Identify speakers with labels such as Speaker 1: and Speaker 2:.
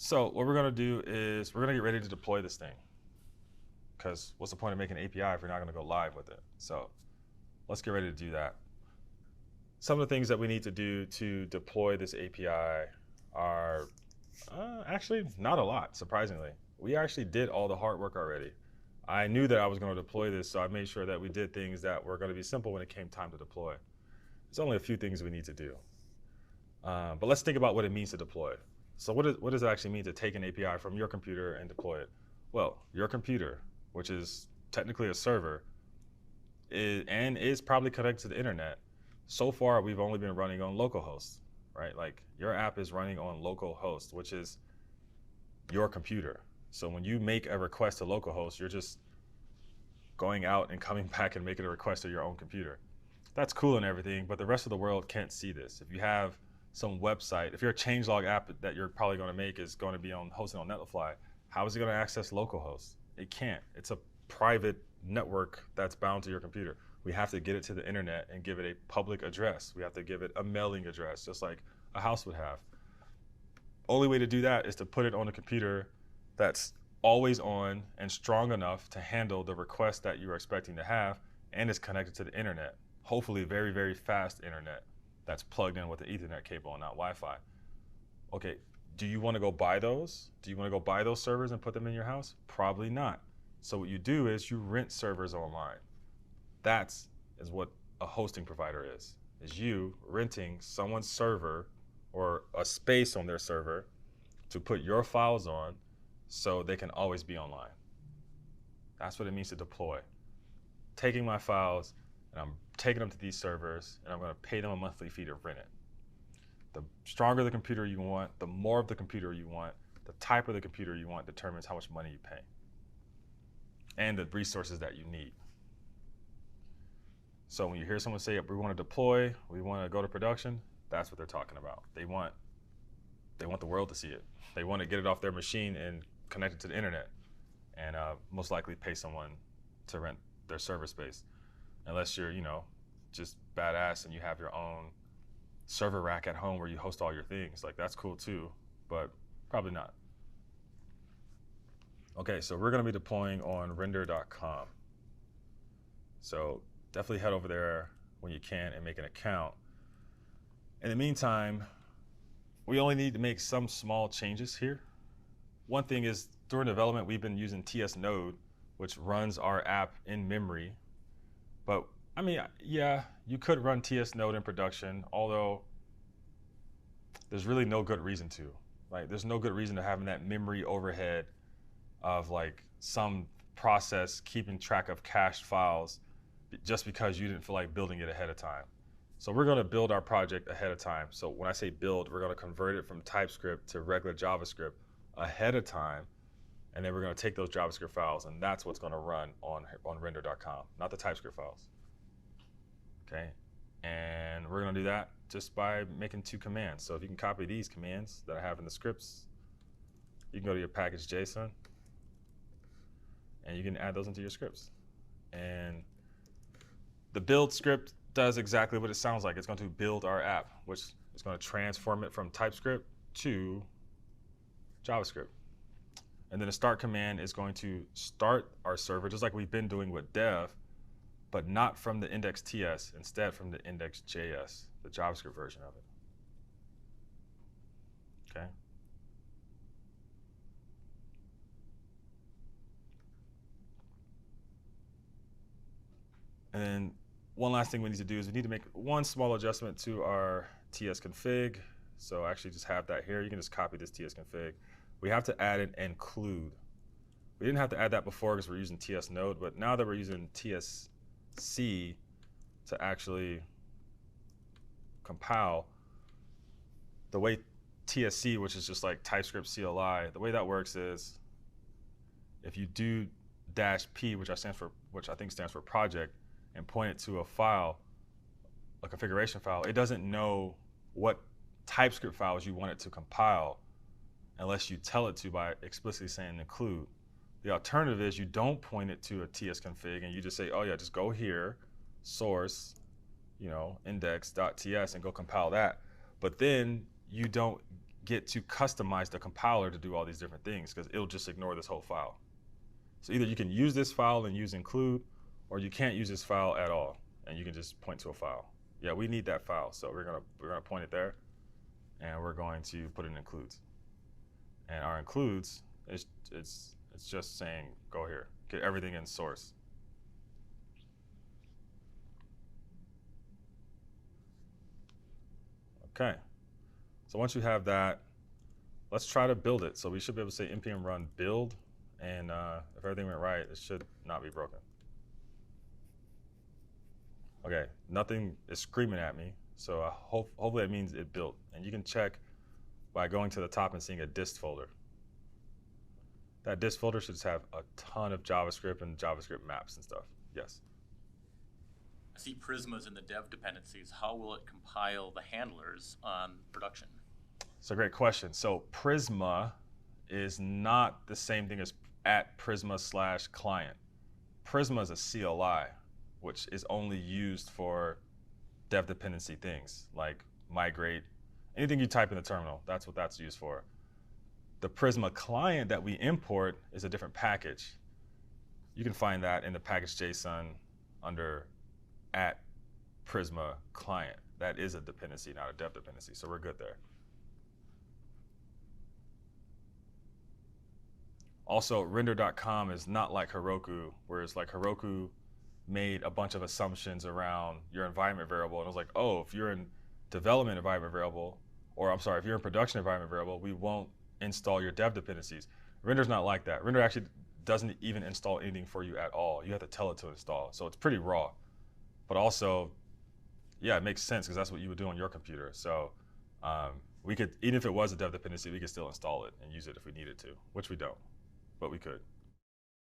Speaker 1: So what we're gonna do is we're gonna get ready to deploy this thing. Because what's the point of making an API if you're not gonna go live with it? So let's get ready to do that. Some of the things that we need to do to deploy this API are actually not a lot, surprisingly. We actually did all the hard work already. I knew that I was going to deploy this, so I made sure that we did things that were going to be simple when it came time to deploy. There's only a few things we need to do. But let's think about what it means to deploy. So what does it actually mean to take an API from your computer and deploy it? Well, your computer, which is technically a server, is probably connected to the internet. So far, we've only been running on localhost, right? Like your app is running on localhost, which is your computer. So when you make a request to localhost, you're just going out and coming back and making a request to your own computer. That's cool and everything, but the rest of the world can't see this. If you have some website, if your changelog app that you're probably going to make is going to be hosted on Netlify, how is it going to access localhost? It can't. It's a private network that's bound to your computer. We have to get it to the internet and give it a public address. We have to give it a mailing address, just like a house would have. Only way to do that is to put it on a computer that's always on and strong enough to handle the request that you're expecting to have and is connected to the internet. Hopefully very, very fast internet that's plugged in with an Ethernet cable and not Wi-Fi. Okay, do you want to go buy those? Do you want to go buy those servers and put them in your house? Probably not. So what you do is you rent servers online. That's what a hosting provider is you renting someone's server or a space on their server to put your files on so they can always be online. That's what it means to deploy. Taking my files and I'm taking them to these servers and I'm going to pay them a monthly fee to rent it. The stronger the computer you want, the more of the computer you want, the type of the computer you want determines how much money you pay and the resources that you need. So when you hear someone say, we want to deploy, we want to go to production, that's what they're talking about. They want the world to see it. They want to get it off their machine and connect it to the internet and most likely pay someone to rent their server space. Unless you're, just badass and you have your own server rack at home where you host all your things. Like that's cool too, but probably not. Okay, so we're going to be deploying on render.com. So definitely head over there when you can and make an account. In the meantime, we only need to make some small changes here. One thing is during development, we've been using TS Node, which runs our app in memory. But I mean, yeah, you could run TS Node in production, although there's really no good reason to. Like, there's no good reason to having that memory overhead of like some process keeping track of cached files just because you didn't feel like building it ahead of time. So we're going to build our project ahead of time. So when I say build, we're going to convert it from TypeScript to regular JavaScript ahead of time. And then we're going to take those JavaScript files, and that's what's going to run on render.com, not the TypeScript files. Okay, and we're going to do that just by making 2 commands. So if you can copy these commands that I have in the scripts, you can go to your package JSON, and you can add those into your scripts. And the build script does exactly what it sounds like. It's going to build our app, which is going to transform it from TypeScript to JavaScript. And then the start command is going to start our server, just like we've been doing with dev, but not from the index.ts, instead from the index.js, the JavaScript version of it. Okay. And then one last thing we need to do is we need to make one small adjustment to our TS config. So actually just have that here. You can just copy this TS config. We have to add an include. We didn't have to add that before because we're using TS Node, but now that we're using TSC to actually compile, the way TSC, which is just like TypeScript CLI, the way that works is if you do -p, which I think stands for project, and point it to a file, a configuration file, it doesn't know what TypeScript files you want it to compile unless you tell it to by explicitly saying include. The alternative is you don't point it to a TS config and you just say, oh yeah, just go here, source, index.ts and go compile that. But then you don't get to customize the compiler to do all these different things because it'll just ignore this whole file. So either you can use this file and use include, or you can't use this file at all, and you can just point to a file. Yeah, we need that file, so we're gonna point it there, and we're going to put in includes. And our includes is it's just saying go here, get everything in source. Okay, so once you have that, let's try to build it. So we should be able to say npm run build, and if everything went right, it should not be broken. Okay, nothing is screaming at me, so hopefully that means it built. And you can check by going to the top and seeing a dist folder. That dist folder should just have a ton of JavaScript and JavaScript maps and stuff. Yes?
Speaker 2: I see Prisma's in the dev dependencies. How will it compile the handlers on production?
Speaker 1: It's a great question. So Prisma is not the same thing as @Prisma/client. Prisma is a CLI, which is only used for dev dependency things like migrate. Anything you type in the terminal, that's what that's used for. The Prisma client that we import is a different package. You can find that in the package.json under @Prisma client. That is a dependency, not a dev dependency, so we're good there. Also, render.com is not like Heroku, whereas like Heroku made a bunch of assumptions around your environment variable, and it was like, oh, if you're in development environment variable, or I'm sorry, if you're in production environment variable, we won't install your dev dependencies. Render's not like that. Render actually doesn't even install anything for you at all. You have to tell it to install, so it's pretty raw. But also, yeah, it makes sense because that's what you would do on your computer. So we could, even if it was a dev dependency, we could still install it and use it if we needed to, which we don't, but we could.